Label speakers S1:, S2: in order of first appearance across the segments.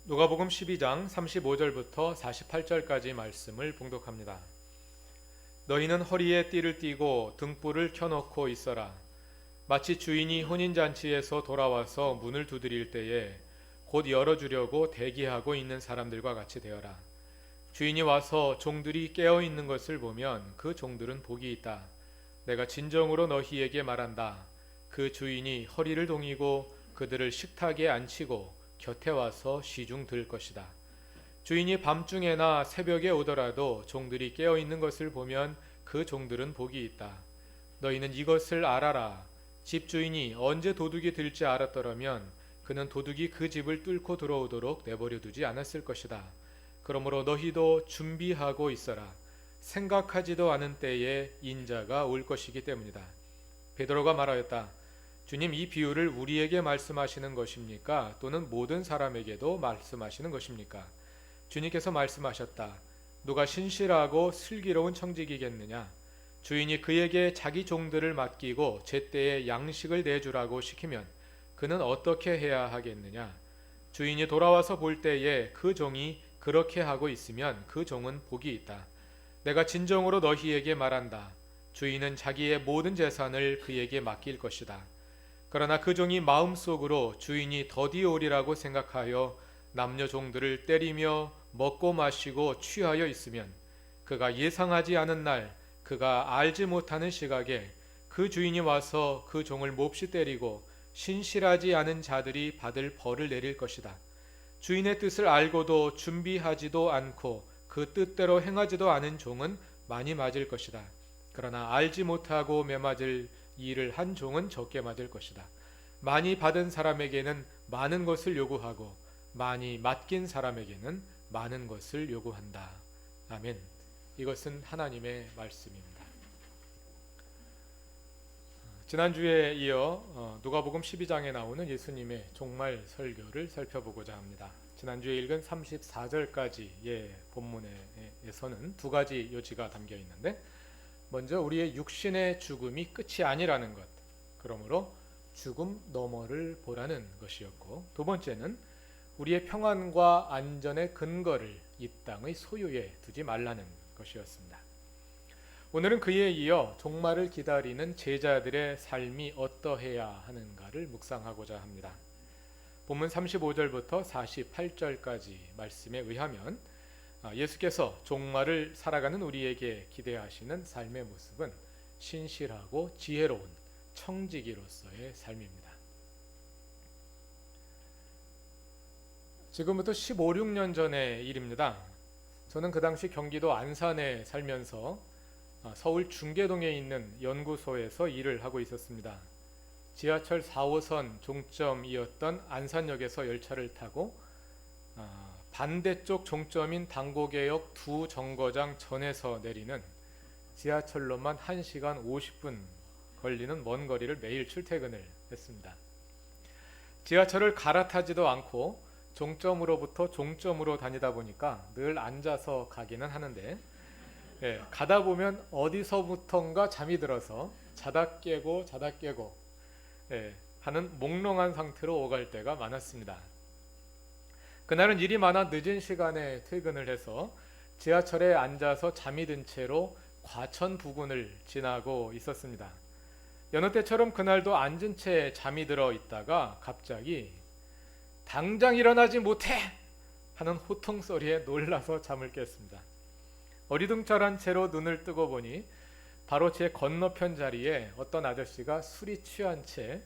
S1: 누가복음 12장 35절부터 48절까지 말씀을 봉독합니다. 너희는 허리에 띠를 띠고 등불을 켜놓고 있어라. 마치 주인이 혼인잔치에서 돌아와서 문을 두드릴 때에 곧 열어주려고 대기하고 있는 사람들과 같이 되어라. 주인이 와서 종들이 깨어있는 것을 보면 그 종들은 복이 있다. 내가 진정으로 너희에게 말한다. 그 주인이 허리를 동이고 그들을 식탁에 앉히고 곁에 와서 시중 들 것이다. 주인이 밤중에나 새벽에 오더라도 종들이 깨어있는 것을 보면 그 종들은 복이 있다. 너희는 이것을 알아라. 집주인이 언제 도둑이 들지 알았더라면 그는 도둑이 그 집을 뚫고 들어오도록 내버려 두지 않았을 것이다. 그러므로 너희도 준비하고 있어라. 생각하지도 않은 때에 인자가 올 것이기 때문이다. 베드로가 말하였다. 주님, 이 비유를 우리에게 말씀하시는 것입니까? 또는 모든 사람에게도 말씀하시는 것입니까? 주님께서 말씀하셨다. 누가 신실하고 슬기로운 청지기겠느냐? 주인이 그에게 자기 종들을 맡기고 제때에 양식을 내주라고 시키면 그는 어떻게 해야 하겠느냐? 주인이 돌아와서 볼 때에 그 종이 그렇게 하고 있으면 그 종은 복이 있다. 내가 진정으로 너희에게 말한다. 주인은 자기의 모든 재산을 그에게 맡길 것이다. 그러나 그 종이 마음속으로 주인이 더디 오리라고 생각하여 남녀 종들을 때리며 먹고 마시고 취하여 있으면 그가 예상하지 않은 날 그가 알지 못하는 시각에 그 주인이 와서 그 종을 몹시 때리고 신실하지 않은 자들이 받을 벌을 내릴 것이다. 주인의 뜻을 알고도 준비하지도 않고 그 뜻대로 행하지도 않은 종은 많이 맞을 것이다. 그러나 알지 못하고 매맞을 일을 한 종은 적게 맞을 것이다. 많이 받은 사람에게는 많은 것을 요구하고 많이 맡긴 사람에게는 많은 것을 요구한다. 아멘. 이것은 하나님의 말씀입니다. 지난주에 이어 누가복음 12장에 나오는 예수님의 종말 설교를 살펴보고자 합니다. 지난주에 읽은 34절까지의 본문에서는 두 가지 요지가 담겨 있는데, 먼저 우리의 육신의 죽음이 끝이 아니라는 것, 그러므로 죽음 너머를 보라는 것이었고, 두 번째는 우리의 평안과 안전의 근거를 이 땅의 소유에 두지 말라는 것이었습니다. 오늘은 그에 이어 종말을 기다리는 제자들의 삶이 어떠해야 하는가를 묵상하고자 합니다. 본문 35절부터 48절까지 말씀에 의하면 예수께서 종말을 살아가는 우리에게 기대하시는 삶의 모습은 신실하고 지혜로운 청지기로서의 삶입니다. 지금부터 15, 16년 전의 일입니다. 저는 그 당시 경기도 안산에 살면서 서울 중계동에 있는 연구소에서 일을 하고 있었습니다. 지하철 4호선 종점이었던 안산역에서 열차를 타고 반대쪽 종점인 당고개역 두 정거장 전에서 내리는 지하철로만 1시간 50분 걸리는 먼 거리를 매일 출퇴근을 했습니다. 지하철을 갈아타지도 않고 종점으로부터 종점으로 다니다 보니까 늘 앉아서 가기는 하는데, 가다 보면 어디서부턴가 잠이 들어서 자다 깨고 하는 몽롱한 상태로 오갈 때가 많았습니다. 그날은 일이 많아 늦은 시간에 퇴근을 해서 지하철에 앉아서 잠이 든 채로 과천 부근을 지나고 있었습니다. 여느 때처럼 그날도 앉은 채 잠이 들어 있다가 갑자기 당장 일어나지 못해! 하는 호통소리에 놀라서 잠을 깼습니다. 어리둥절한 채로 눈을 뜨고 보니 바로 제 건너편 자리에 어떤 아저씨가 술이 취한 채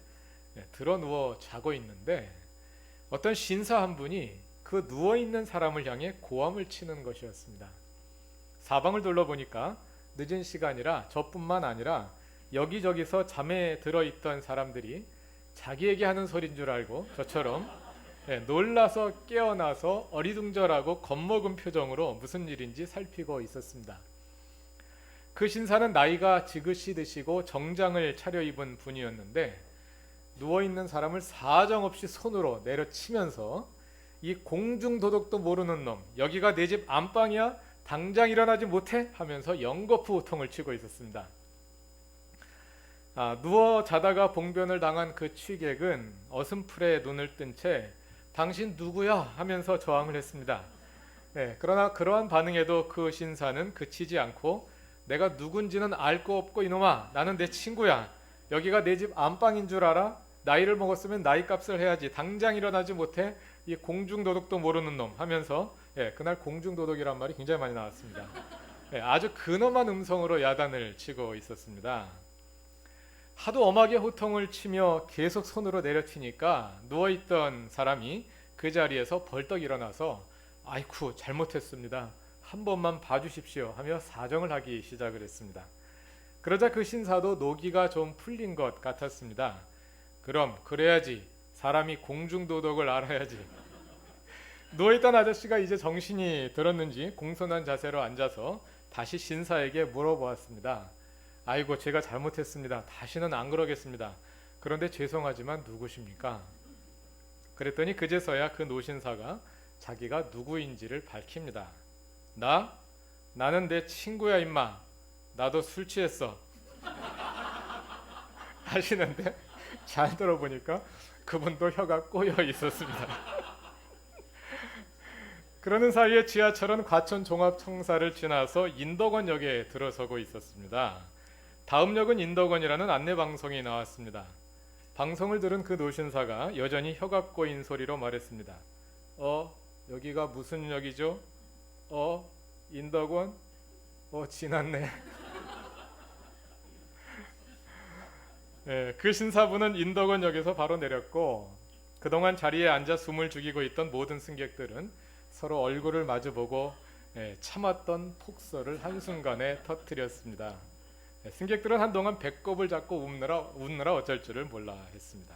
S1: 들어 누워 자고 있는데, 어떤 신사 한 분이 그 누워있는 사람을 향해 고함을 치는 것이었습니다. 사방을 둘러보니까 늦은 시간이라 저뿐만 아니라 여기저기서 잠에 들어있던 사람들이 자기에게 하는 소리인 줄 알고 저처럼 놀라서 깨어나서 어리둥절하고 겁먹은 표정으로 무슨 일인지 살피고 있었습니다. 그 신사는 나이가 지긋이 드시고 정장을 차려입은 분이었는데, 누워있는 사람을 사정없이 손으로 내려치면서 이 공중도덕도 모르는 놈, 여기가 내 집 안방이야? 당장 일어나지 못해? 하면서 연거푸 호통을 치고 있었습니다. 누워 자다가 봉변을 당한 그 취객은 어슴풀에 눈을 뜬 채 당신 누구야? 하면서 저항을 했습니다. 그러나 그러한 반응에도 그 신사는 그치지 않고 내가 누군지는 알 거 없고 이놈아, 나는 내 친구야. 여기가 내 집 안방인 줄 알아? 나이를 먹었으면 나이 값을 해야지. 당장 일어나지 못해? 이 공중도덕도 모르는 놈 하면서 그날 공중도덕이란 말이 굉장히 많이 나왔습니다. 아주 근엄한 음성으로 야단을 치고 있었습니다. 하도 엄하게 호통을 치며 계속 손으로 내려치니까 누워있던 사람이 그 자리에서 벌떡 일어나서 아이쿠 잘못했습니다. 한 번만 봐주십시오 하며 사정을 하기 시작을 했습니다. 그러자 그 신사도 노기가 좀 풀린 것 같았습니다. 그럼 그래야지. 사람이 공중도덕을 알아야지. 누워있던 아저씨가 이제 정신이 들었는지 공손한 자세로 앉아서 다시 신사에게 물어보았습니다. 아이고 제가 잘못했습니다. 다시는 안 그러겠습니다. 그런데 죄송하지만 누구십니까? 그랬더니 그제서야 그 노신사가 자기가 누구인지를 밝힙니다. 나는 내 친구야 임마. 나도 술 취했어. 하시는데 잘 들어보니까 그분도 혀가 꼬여 있었습니다. 그러는 사이에 지하철은 과천 종합청사를 지나서 인덕원역에 들어서고 있었습니다. 다음 역은 인덕원이라는 안내방송이 나왔습니다. 방송을 들은 그 노신사가 여전히 혀가 꼬인 소리로 말했습니다. 여기가 무슨 역이죠? 인덕원? 지났네. 그 신사분은 인덕원역에서 바로 내렸고 그동안 자리에 앉아 숨을 죽이고 있던 모든 승객들은 서로 얼굴을 마주보고 참았던 폭설을 한순간에 터뜨렸습니다. 승객들은 한동안 배꼽을 잡고 웃느라 어쩔 줄을 몰라 했습니다.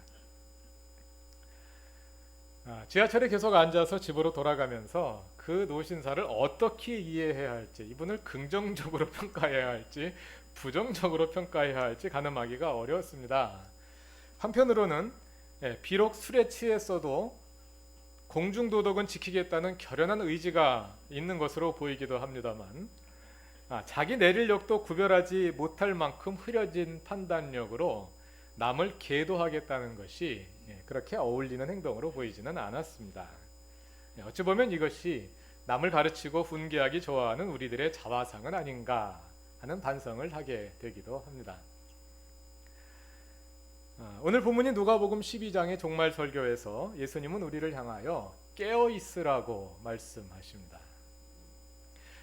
S1: 지하철에 계속 앉아서 집으로 돌아가면서 그 노신사를 어떻게 이해해야 할지, 이분을 긍정적으로 평가해야 할지 부정적으로 평가해야 할지 가늠하기가 어려웠습니다. 한편으로는 비록 술에 취했어도 공중도덕은 지키겠다는 결연한 의지가 있는 것으로 보이기도 합니다만 자기 내릴력도 구별하지 못할 만큼 흐려진 판단력으로 남을 계도하겠다는 것이 그렇게 어울리는 행동으로 보이지는 않았습니다. 어찌 보면 이것이 남을 가르치고 훈계하기 좋아하는 우리들의 자화상은 아닌가 하는 반성을 하게 되기도 합니다. 오늘 본문인 누가복음 12장의 종말 설교에서 예수님은 우리를 향하여 깨어 있으라고 말씀하십니다.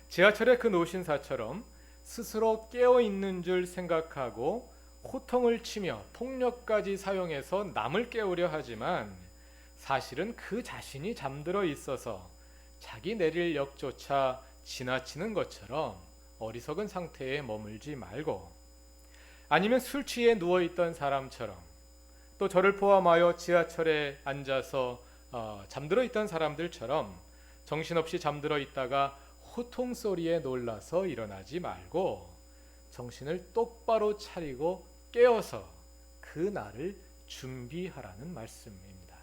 S1: 지하철의 그 노신사처럼 스스로 깨어 있는 줄 생각하고 호통을 치며 폭력까지 사용해서 남을 깨우려 하지만 사실은 그 자신이 잠들어 있어서 자기 내릴 역조차 지나치는 것처럼 어리석은 상태에 머물지 말고, 아니면 술 취해 누워있던 사람처럼, 또 저를 포함하여 지하철에 앉아서 잠들어 있던 사람들처럼 정신없이 잠들어 있다가 호통 소리에 놀라서 일어나지 말고 정신을 똑바로 차리고 깨어서 그 날을 준비하라는 말씀입니다.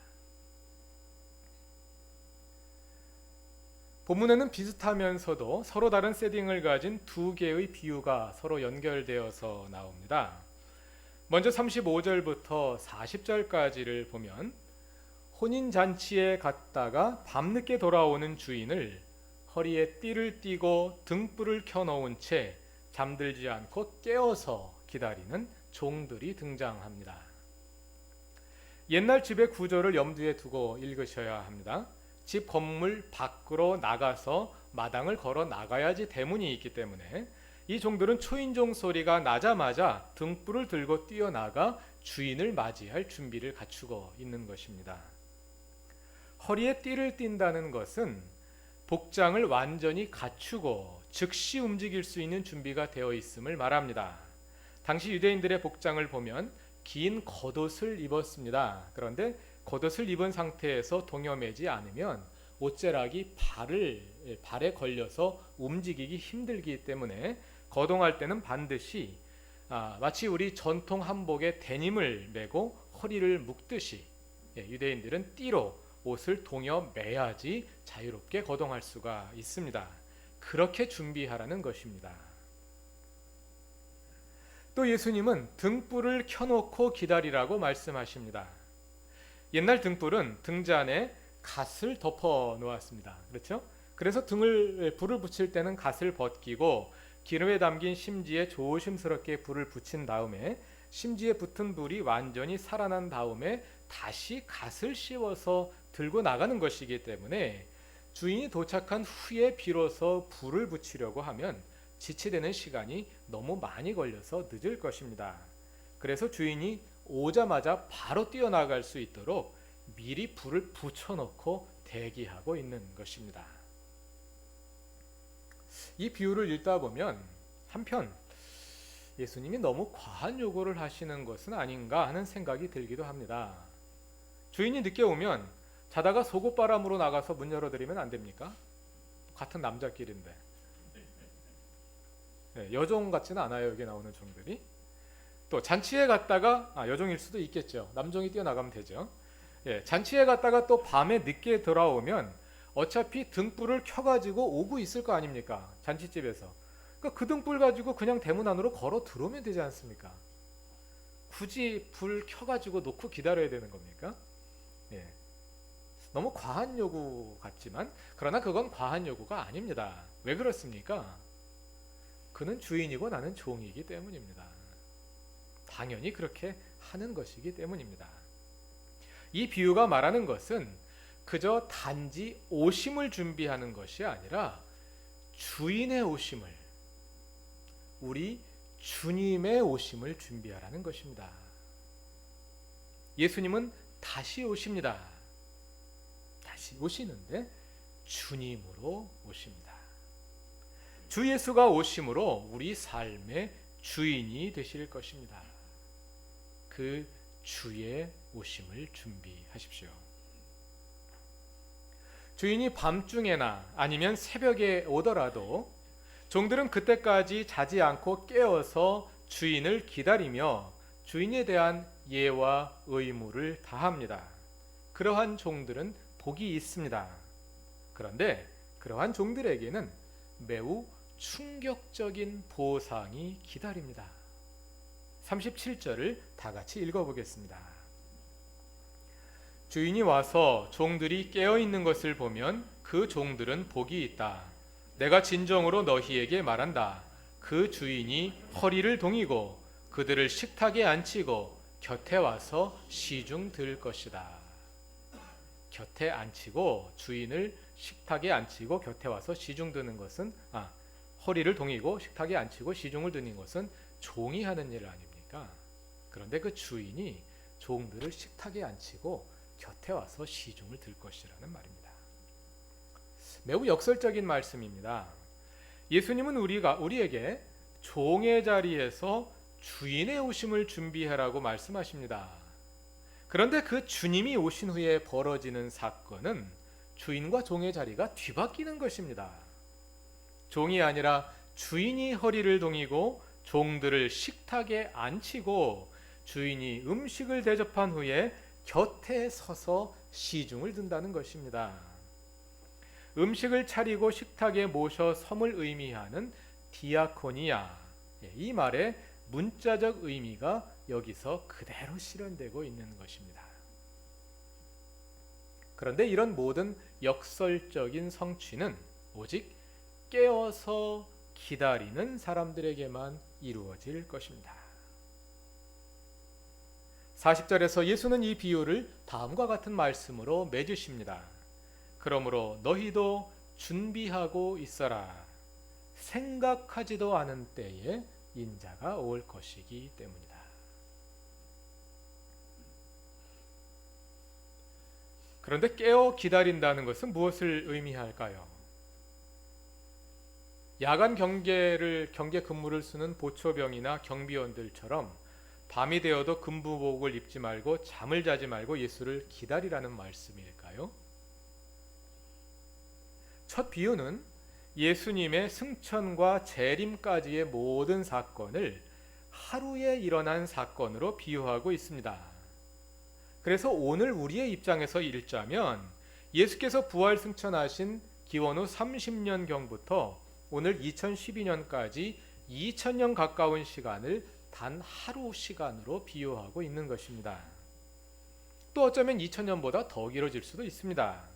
S1: 본문에는 비슷하면서도 서로 다른 세팅을 가진 두 개의 비유가 서로 연결되어서 나옵니다. 먼저 35절부터 40절까지를 보면 혼인잔치에 갔다가 밤늦게 돌아오는 주인을 허리에 띠를 띠고 등불을 켜놓은 채 잠들지 않고 깨어서 기다리는 종들이 등장합니다. 옛날 집의 구조를 염두에 두고 읽으셔야 합니다. 집 건물 밖으로 나가서 마당을 걸어 나가야지 대문이 있기 때문에 이 종들은 초인종 소리가 나자마자 등불을 들고 뛰어나가 주인을 맞이할 준비를 갖추고 있는 것입니다. 허리에 띠를 띈다는 것은 복장을 완전히 갖추고 즉시 움직일 수 있는 준비가 되어 있음을 말합니다. 당시 유대인들의 복장을 보면 긴 겉옷을 입었습니다. 그런데 겉옷을 입은 상태에서 동여매지 않으면 옷자락이 발에 걸려서 움직이기 힘들기 때문에 거동할 때는 반드시 마치 우리 전통 한복에 데님을 메고 허리를 묶듯이 유대인들은 띠로 옷을 동여매야지 자유롭게 거동할 수가 있습니다. 그렇게 준비하라는 것입니다. 또 예수님은 등불을 켜놓고 기다리라고 말씀하십니다. 옛날 등불은 등잔에 갓을 덮어 놓았습니다. 그렇죠? 그래서 불을 붙일 때는 갓을 벗기고 기름에 담긴 심지에 조심스럽게 불을 붙인 다음에 심지에 붙은 불이 완전히 살아난 다음에 다시 갓을 씌워서 들고 나가는 것이기 때문에 주인이 도착한 후에 비로소 불을 붙이려고 하면 지체되는 시간이 너무 많이 걸려서 늦을 것입니다. 그래서 주인이 오자마자 바로 뛰어나갈 수 있도록 미리 불을 붙여놓고 대기하고 있는 것입니다. 이 비유를 읽다 보면 한편 예수님이 너무 과한 요구를 하시는 것은 아닌가 하는 생각이 들기도 합니다. 주인이 늦게 오면 자다가 속옷바람으로 나가서 문 열어드리면 안 됩니까? 같은 남자끼리인데. 네, 여종 같지는 않아요. 여기 나오는 종들이. 또 잔치에 갔다가 여종일 수도 있겠죠. 남종이 뛰어나가면 되죠. 예, 잔치에 갔다가 또 밤에 늦게 돌아오면 어차피 등불을 켜가지고 오고 있을 거 아닙니까? 잔치집에서. 그러니까 그 등불 가지고 그냥 대문 안으로 걸어 들어오면 되지 않습니까? 굳이 불 켜가지고 놓고 기다려야 되는 겁니까? 예. 너무 과한 요구 같지만 그러나 그건 과한 요구가 아닙니다. 왜 그렇습니까? 그는 주인이고 나는 종이기 때문입니다. 당연히 그렇게 하는 것이기 때문입니다. 이 비유가 말하는 것은 그저 단지 오심을 준비하는 것이 아니라 주인의 오심을, 우리 주님의 오심을 준비하라는 것입니다. 예수님은 다시 오십니다. 다시 오시는데 주님으로 오십니다. 주 예수가 오심으로 우리 삶의 주인이 되실 것입니다. 그 주의 오심을 준비하십시오. 주인이 밤중에나 아니면 새벽에 오더라도 종들은 그때까지 자지 않고 깨어서 주인을 기다리며 주인에 대한 예와 의무를 다합니다. 그러한 종들은 복이 있습니다. 그런데 그러한 종들에게는 매우 충격적인 보상이 기다립니다. 37절을 다 같이 읽어보겠습니다. 주인이 와서 종들이 깨어있는 것을 보면 그 종들은 복이 있다. 내가 진정으로 너희에게 말한다. 그 주인이 허리를 동이고 그들을 식탁에 앉히고 곁에 와서 시중 들 것이다. 곁에 앉히고 주인을 식탁에 앉히고 곁에 와서 시중 드는 것은 허리를 동이고 식탁에 앉히고 시중을 드는 것은 종이 하는 일 아닙니까? 그런데 그 주인이 종들을 식탁에 앉히고 곁에 와서 시중을 들 것이라는 말입니다. 매우 역설적인 말씀입니다. 예수님은 우리에게 종의 자리에서 주인의 오심을 준비하라고 말씀하십니다. 그런데 그 주님이 오신 후에 벌어지는 사건은 주인과 종의 자리가 뒤바뀌는 것입니다. 종이 아니라 주인이 허리를 동이고 종들을 식탁에 앉히고 주인이 음식을 대접한 후에 곁에 서서 시중을 든다는 것입니다. 음식을 차리고 식탁에 모셔 섬을 의미하는 디아코니아, 이 말의 문자적 의미가 여기서 그대로 실현되고 있는 것입니다. 그런데 이런 모든 역설적인 성취는 오직 깨어서 기다리는 사람들에게만 이루어질 것입니다. 40절에서 예수는 이 비유를 다음과 같은 말씀으로 맺으십니다. 그러므로 너희도 준비하고 있어라. 생각하지도 않은 때에 인자가 올 것이기 때문이다. 그런데 깨어 기다린다는 것은 무엇을 의미할까요? 야간 경계 근무를 쓰는 보초병이나 경비원들처럼 밤이 되어도 근무복을 입지 말고 잠을 자지 말고 예수를 기다리라는 말씀일까요? 첫 비유는 예수님의 승천과 재림까지의 모든 사건을 하루에 일어난 사건으로 비유하고 있습니다. 그래서 오늘 우리의 입장에서 읽자면 예수께서 부활 승천하신 기원 후 30년경부터 오늘 2012년까지 2000년 가까운 시간을 단 하루 시간으로 비유하고 있는 것입니다. 또 어쩌면 2000년보다 더 길어질 수도 있습니다.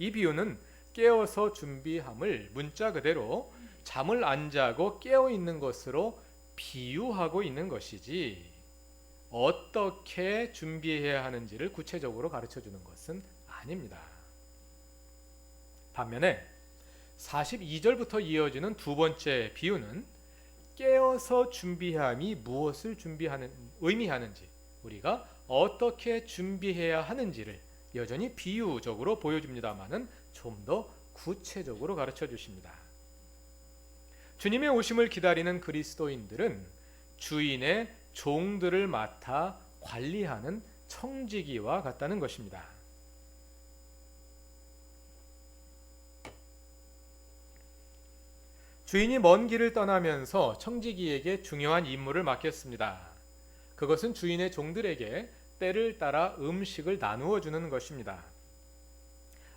S1: 이 비유는 깨어서 준비함을 문자 그대로 잠을 안 자고 깨어 있는 것으로 비유하고 있는 것이지 어떻게 준비해야 하는지를 구체적으로 가르쳐 주는 것은 아닙니다. 반면에 42절부터 이어지는 두 번째 비유는 깨어서 준비함이 무엇을 의미하는지, 우리가 어떻게 준비해야 하는지를 여전히 비유적으로 보여줍니다마는 좀 더 구체적으로 가르쳐 주십니다. 주님의 오심을 기다리는 그리스도인들은 주인의 종들을 맡아 관리하는 청지기와 같다는 것입니다. 주인이 먼 길을 떠나면서 청지기에게 중요한 임무를 맡겼습니다. 그것은 주인의 종들에게 때를 따라 음식을 나누어 주는 것입니다.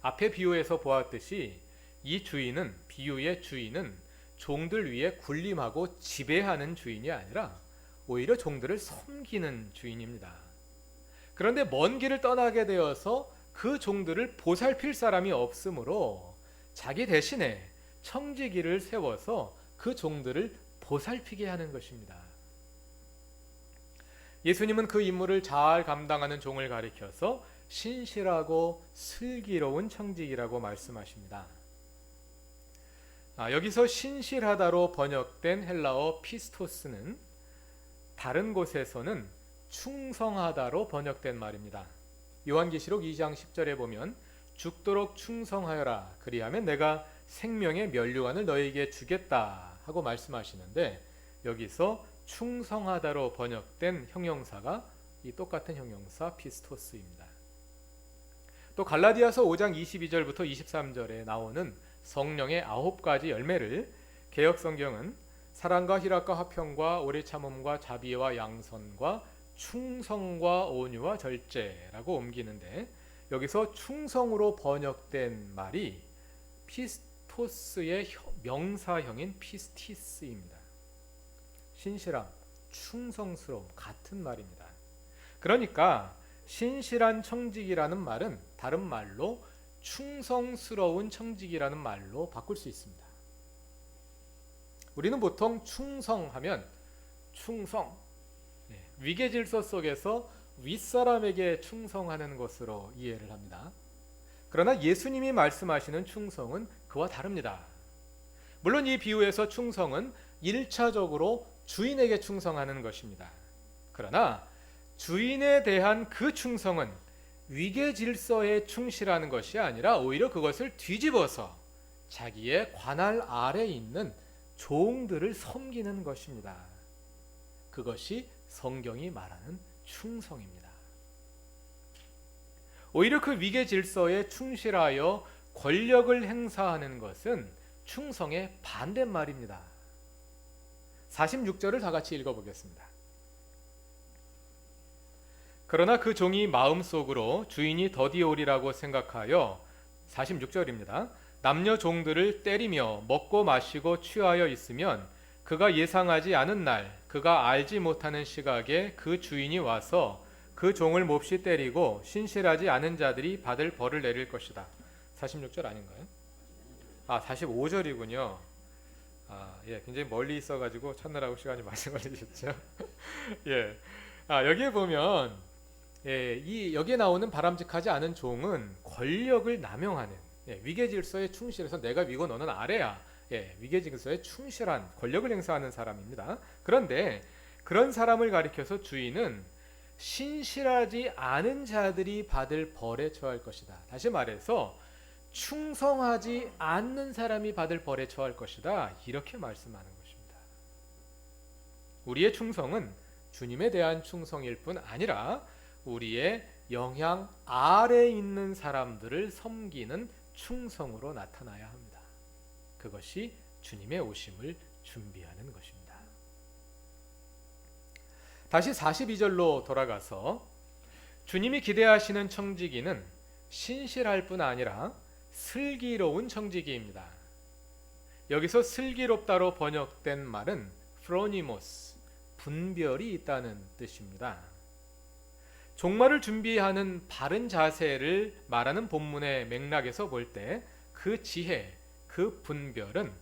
S1: 앞의 비유에서 보았듯이 이 비유의 주인은 종들 위에 군림하고 지배하는 주인이 아니라 오히려 종들을 섬기는 주인입니다. 그런데 먼 길을 떠나게 되어서 그 종들을 보살필 사람이 없으므로 자기 대신에 청지기를 세워서 그 종들을 보살피게 하는 것입니다. 예수님은 그 임무를 잘 감당하는 종을 가리켜서 신실하고 슬기로운 청지기라고 말씀하십니다. 여기서 신실하다로 번역된 헬라어 피스토스는 다른 곳에서는 충성하다로 번역된 말입니다. 요한계시록 2장 10절에 보면 죽도록 충성하여라 그리하면 내가 생명의 면류관을 너에게 주겠다 하고 말씀하시는데, 여기서 충성하다로 번역된 형용사가 이 똑같은 형용사 피스토스입니다. 또 갈라디아서 5장 22절부터 23절에 나오는 성령의 9가지 열매를 개역성경은 사랑과 희락과 화평과 오래 참음과 자비와 양선과 충성과 온유와 절제라고 옮기는데, 여기서 충성으로 번역된 말이 피스토스의 명사형인 피스티스입니다. 신실함, 충성스러움 같은 말입니다. 그러니까 신실한 청지기라는 말은 다른 말로 충성스러운 청지기라는 말로 바꿀 수 있습니다. 우리는 보통 충성하면 위계질서 속에서 윗사람에게 충성하는 것으로 이해를 합니다. 그러나 예수님이 말씀하시는 충성은 그와 다릅니다. 물론 이 비유에서 충성은 1차적으로 주인에게 충성하는 것입니다. 그러나 주인에 대한 그 충성은 위계질서에 충실하는 것이 아니라 오히려 그것을 뒤집어서 자기의 관할 아래에 있는 종들을 섬기는 것입니다. 그것이 성경이 말하는 충성입니다. 오히려 그 위계질서에 충실하여 권력을 행사하는 것은 충성의 반대말입니다. 46절을 다 같이 읽어보겠습니다. 그러나 그 종이 마음속으로 주인이 더디오리라고 생각하여 46절입니다. 남녀 종들을 때리며 먹고 마시고 취하여 있으면 그가 예상하지 않은 날 그가 알지 못하는 시각에 그 주인이 와서 그 종을 몹시 때리고 신실하지 않은 자들이 받을 벌을 내릴 것이다. 46절 아닌가요? 45절이군요. 굉장히 멀리 있어가지고 찾느라고 시간이 많이 걸리셨죠. 여기에 보면 여기에 나오는 바람직하지 않은 종은 권력을 남용하는 위계질서에 충실해서 내가 위고 너는 아래야. 위계질서에 충실한 권력을 행사하는 사람입니다. 그런데 그런 사람을 가리켜서 주인은 신실하지 않은 자들이 받을 벌에 처할 것이다. 다시 말해서 충성하지 않는 사람이 받을 벌에 처할 것이다. 이렇게 말씀하는 것입니다. 우리의 충성은 주님에 대한 충성일 뿐 아니라 우리의 영향 아래에 있는 사람들을 섬기는 충성으로 나타나야 합니다. 그것이 주님의 오심을 준비하는 것입니다. 다시 42절로 돌아가서 주님이 기대하시는 청지기는 신실할 뿐 아니라 슬기로운 청지기입니다. 여기서 슬기롭다로 번역된 말은 프로니모스, 분별이 있다는 뜻입니다. 종말을 준비하는 바른 자세를 말하는 본문의 맥락에서 볼 때 그 지혜, 그 분별은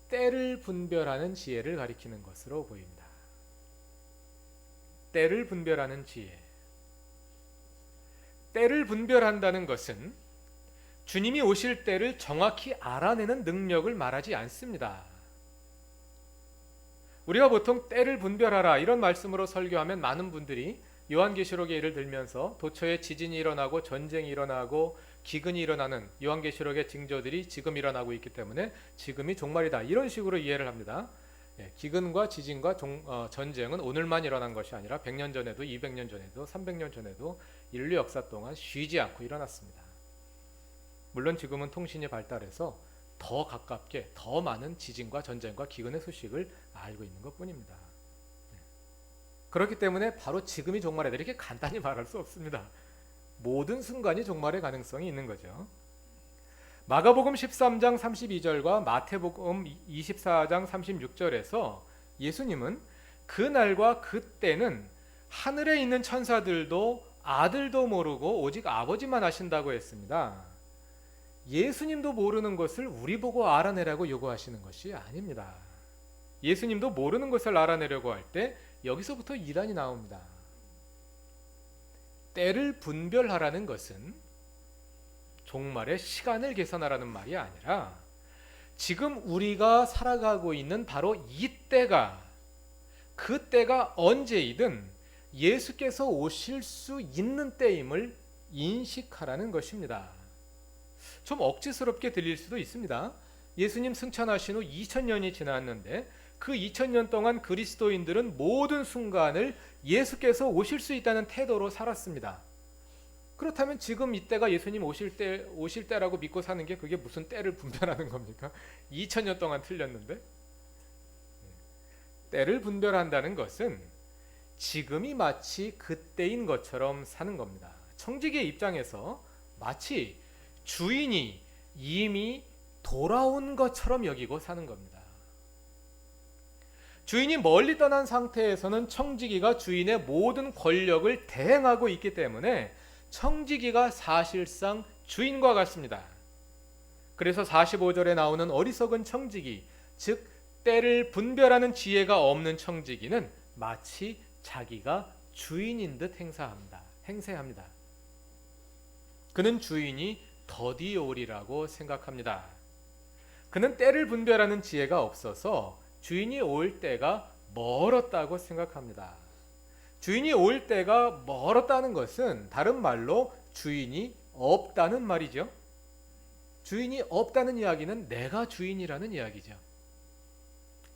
S1: 때를 분별하는 지혜를 가리키는 것으로 보입니다. 때를 분별하는 지혜. 때를 분별한다는 것은 주님이 오실 때를 정확히 알아내는 능력을 말하지 않습니다. 우리가 보통 때를 분별하라 이런 말씀으로 설교하면 많은 분들이 요한계시록의 예를 들면서 도처에 지진이 일어나고 전쟁이 일어나고 기근이 일어나는 요한계시록의 징조들이 지금 일어나고 있기 때문에 지금이 종말이다 이런 식으로 이해를 합니다. 기근과 지진과 전쟁은 오늘만 일어난 것이 아니라 100년 전에도 200년 전에도 300년 전에도 인류 역사 동안 쉬지 않고 일어났습니다. 물론 지금은 통신이 발달해서 더 가깝게 더 많은 지진과 전쟁과 기근의 소식을 알고 있는 것뿐입니다. 그렇기 때문에 바로 지금이 종말이다 이렇게 간단히 말할 수 없습니다. 모든 순간이 종말의 가능성이 있는 거죠. 마가복음 13장 32절과 마태복음 24장 36절에서 예수님은 그 날과 그 때는 하늘에 있는 천사들도 아들도 모르고 오직 아버지만 아신다고 했습니다. 예수님도 모르는 것을 우리 보고 알아내라고 요구하시는 것이 아닙니다. 예수님도 모르는 것을 알아내려고 할 때 여기서부터 이단이 나옵니다. 때를 분별하라는 것은 종말의 시간을 계산하라는 말이 아니라 지금 우리가 살아가고 있는 바로 이 때가 그 때가 언제이든 예수께서 오실 수 있는 때임을 인식하라는 것입니다. 좀 억지스럽게 들릴 수도 있습니다. 예수님 승천하신 후 2000년이 지났는데 그 2000년 동안 그리스도인들은 모든 순간을 예수께서 오실 수 있다는 태도로 살았습니다. 그렇다면 지금 이때가 예수님 오실 때라고 믿고 사는 게 그게 무슨 때를 분별하는 겁니까? 2000년 동안 틀렸는데? 때를 분별한다는 것은 지금이 마치 그때인 것처럼 사는 겁니다. 청지기의 입장에서 마치 주인이 이미 돌아온 것처럼 여기고 사는 겁니다. 주인이 멀리 떠난 상태에서는 청지기가 주인의 모든 권력을 대행하고 있기 때문에 청지기가 사실상 주인과 같습니다. 그래서 45절에 나오는 어리석은 청지기, 즉 때를 분별하는 지혜가 없는 청지기는 마치 자기가 주인인 듯 행세합니다. 그는 주인이 더디 오리라고 생각합니다. 그는 때를 분별하는 지혜가 없어서 주인이 올 때가 멀었다고 생각합니다. 주인이 올 때가 멀었다는 것은 다른 말로 주인이 없다는 말이죠. 주인이 없다는 이야기는 내가 주인이라는 이야기죠.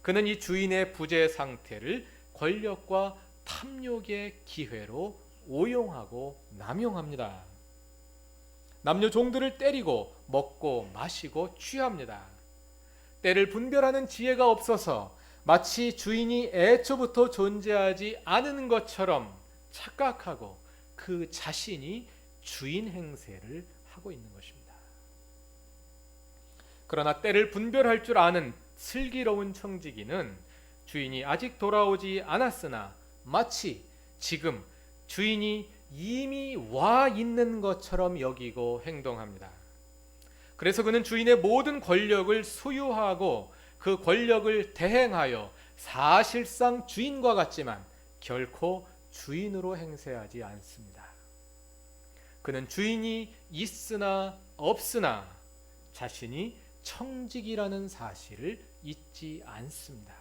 S1: 그는 이 주인의 부재 상태를 권력과 탐욕의 기회로 오용하고 남용합니다. 남녀 종들을 때리고 먹고 마시고 취합니다. 때를 분별하는 지혜가 없어서 마치 주인이 애초부터 존재하지 않은 것처럼 착각하고 그 자신이 주인 행세를 하고 있는 것입니다. 그러나 때를 분별할 줄 아는 슬기로운 청지기는 주인이 아직 돌아오지 않았으나 마치 지금 주인이 이미 와 있는 것처럼 여기고 행동합니다. 그래서 그는 주인의 모든 권력을 소유하고 그 권력을 대행하여 사실상 주인과 같지만 결코 주인으로 행세하지 않습니다. 그는 주인이 있으나 없으나 자신이 청직이라는 사실을 잊지 않습니다.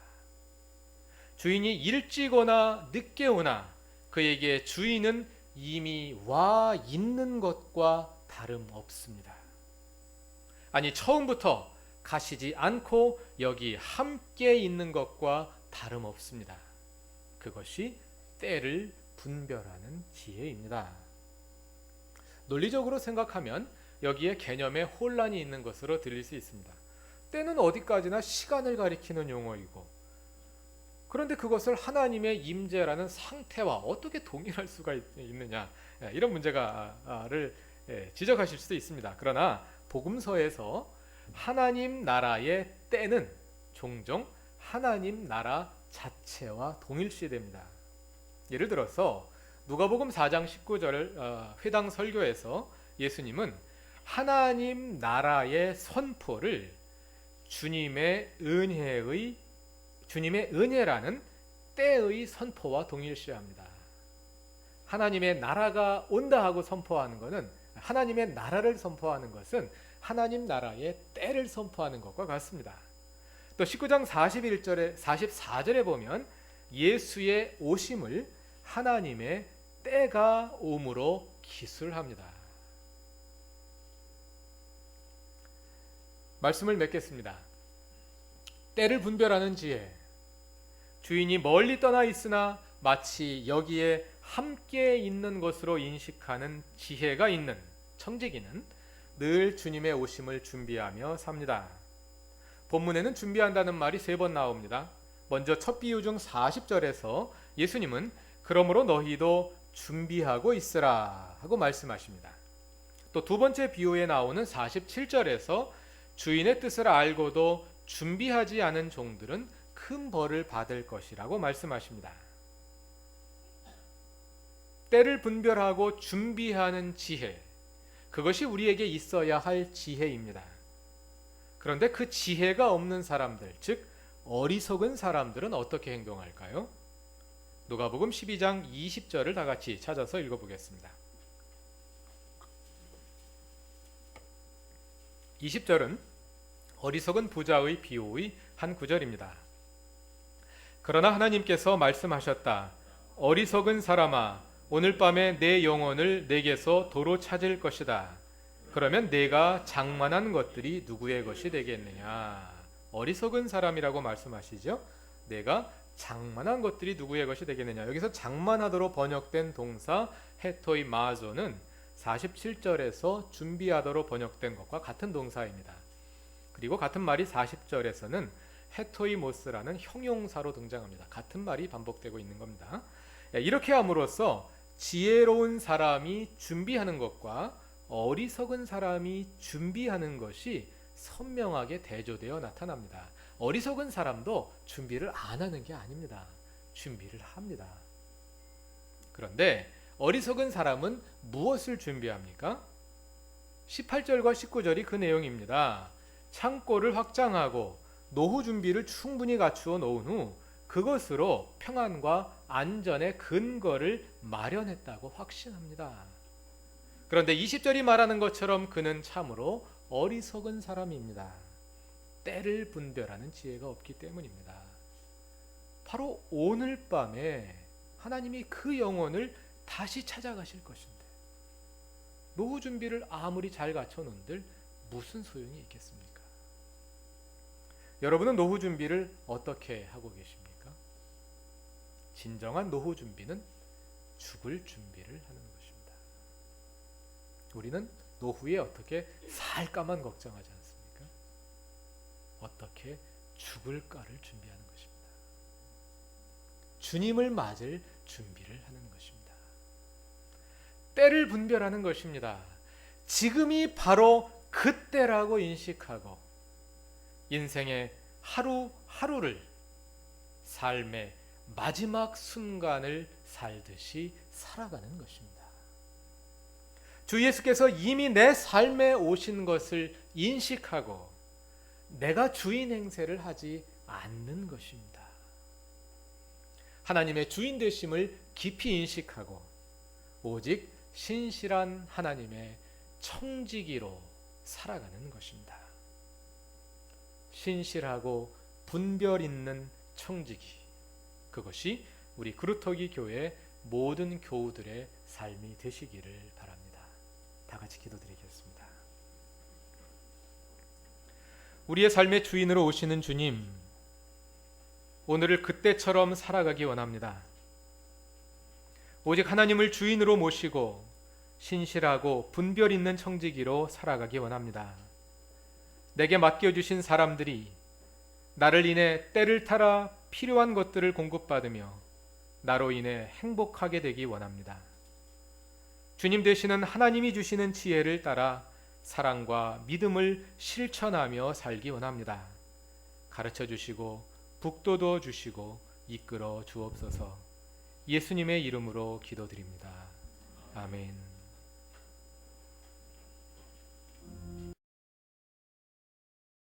S1: 주인이 일찍 오나 늦게 오나 그에게 주인은 이미 와 있는 것과 다름없습니다. 아니 처음부터 가시지 않고 여기 함께 있는 것과 다름없습니다. 그것이 때를 분별하는 지혜입니다. 논리적으로 생각하면 여기에 개념에 혼란이 있는 것으로 들릴 수 있습니다. 때는 어디까지나 시간을 가리키는 용어이고 그런데 그것을 하나님의 임재라는 상태와 어떻게 동일할 수가 있느냐 이런 문제를 지적하실 수도 있습니다. 그러나 복음서에서 하나님 나라의 때는 종종 하나님 나라 자체와 동일시됩니다. 예를 들어서 누가복음 4장 19절 회당 설교에서 예수님은 하나님 나라의 선포를 주님의 은혜라는 때의 선포와 동일시합니다. 하나님의 나라가 온다 하고 선포하는 것은, 하나님의 나라를 선포하는 것은 하나님 나라의 때를 선포하는 것과 같습니다. 또 19장 44절에 보면 예수의 오심을 하나님의 때가 옴으로 기술합니다. 말씀을 맺겠습니다. 때를 분별하는 지혜. 주인이 멀리 떠나 있으나 마치 여기에 함께 있는 것으로 인식하는 지혜가 있는 청지기는 늘 주님의 오심을 준비하며 삽니다. 본문에는 준비한다는 말이 3번 나옵니다. 먼저 첫 비유 중 40절에서 예수님은 그러므로 너희도 준비하고 있으라 하고 말씀하십니다. 또 두 번째 비유에 나오는 47절에서 주인의 뜻을 알고도 준비하지 않은 종들은 큰 벌을 받을 것이라고 말씀하십니다. 때를 분별하고 준비하는 지혜, 그것이 우리에게 있어야 할 지혜입니다. 그런데 그 지혜가 없는 사람들, 즉 어리석은 사람들은 어떻게 행동할까요? 누가복음 12장 20절을 다 같이 찾아서 읽어보겠습니다. 20절은 어리석은 부자의 비유의 한 구절입니다. 그러나 하나님께서 말씀하셨다. 어리석은 사람아, 오늘 밤에 내 영혼을 내게서 도로 찾을 것이다. 그러면 내가 장만한 것들이 누구의 것이 되겠느냐? 어리석은 사람이라고 말씀하시죠. 내가 장만한 것들이 누구의 것이 되겠느냐. 여기서 장만하도록 번역된 동사 헤토이 마조는 47절에서 준비하도록 번역된 것과 같은 동사입니다. 그리고 같은 말이 40절에서는 헤토이모스라는 형용사로 등장합니다. 같은 말이 반복되고 있는 겁니다. 이렇게 함으로써 지혜로운 사람이 준비하는 것과 어리석은 사람이 준비하는 것이 선명하게 대조되어 나타납니다. 어리석은 사람도 준비를 안 하는 게 아닙니다. 준비를 합니다. 그런데 어리석은 사람은 무엇을 준비합니까? 18절과 19절이 그 내용입니다. 창고를 확장하고 노후 준비를 충분히 갖추어 놓은 후 그것으로 평안과 안전의 근거를 마련했다고 확신합니다. 그런데 20절이 말하는 것처럼 그는 참으로 어리석은 사람입니다. 때를 분별하는 지혜가 없기 때문입니다. 바로 오늘 밤에 하나님이 그 영혼을 다시 찾아가실 것인데 노후 준비를 아무리 잘 갖춰놓은들 무슨 소용이 있겠습니까? 여러분은 노후 준비를 어떻게 하고 계십니까? 진정한 노후 준비는 죽을 준비를 하는 것입니다. 우리는 노후에 어떻게 살까만 걱정하지 않습니까? 어떻게 죽을까를 준비하는 것입니다. 주님을 맞을 준비를 하는 것입니다. 때를 분별하는 것입니다. 지금이 바로 그때라고 인식하고 인생의 하루하루를 삶의 마지막 순간을 살듯이 살아가는 것입니다. 주 예수께서 이미 내 삶에 오신 것을 인식하고 내가 주인 행세를 하지 않는 것입니다. 하나님의 주인 되심을 깊이 인식하고 오직 신실한 하나님의 청지기로 살아가는 것입니다. 신실하고 분별 있는 청지기, 그것이 우리 그루터기 교회 모든 교우들의 삶이 되시기를 바랍니다. 다 같이 기도드리겠습니다. 우리의 삶의 주인으로 오시는 주님, 오늘을 그때처럼 살아가기 원합니다. 오직 하나님을 주인으로 모시고 신실하고 분별 있는 청지기로 살아가기 원합니다. 내게 맡겨주신 사람들이 나를 인해 때를 타라 필요한 것들을 공급받으며 나로 인해 행복하게 되기 원합니다. 주님 되시는 하나님이 주시는 지혜를 따라 사랑과 믿음을 실천하며 살기 원합니다. 가르쳐 주시고 북돋워 주시고 이끌어 주옵소서. 예수님의 이름으로 기도드립니다. 아멘.